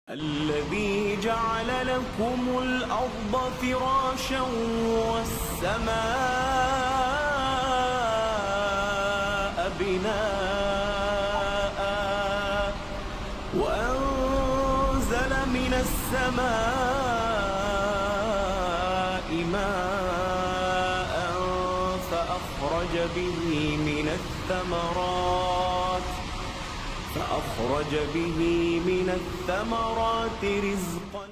الذي جعل لكم الأرض فراشا والسماء بناء وأنزل من السماء ماء فأخرج به من الثمرات رزقا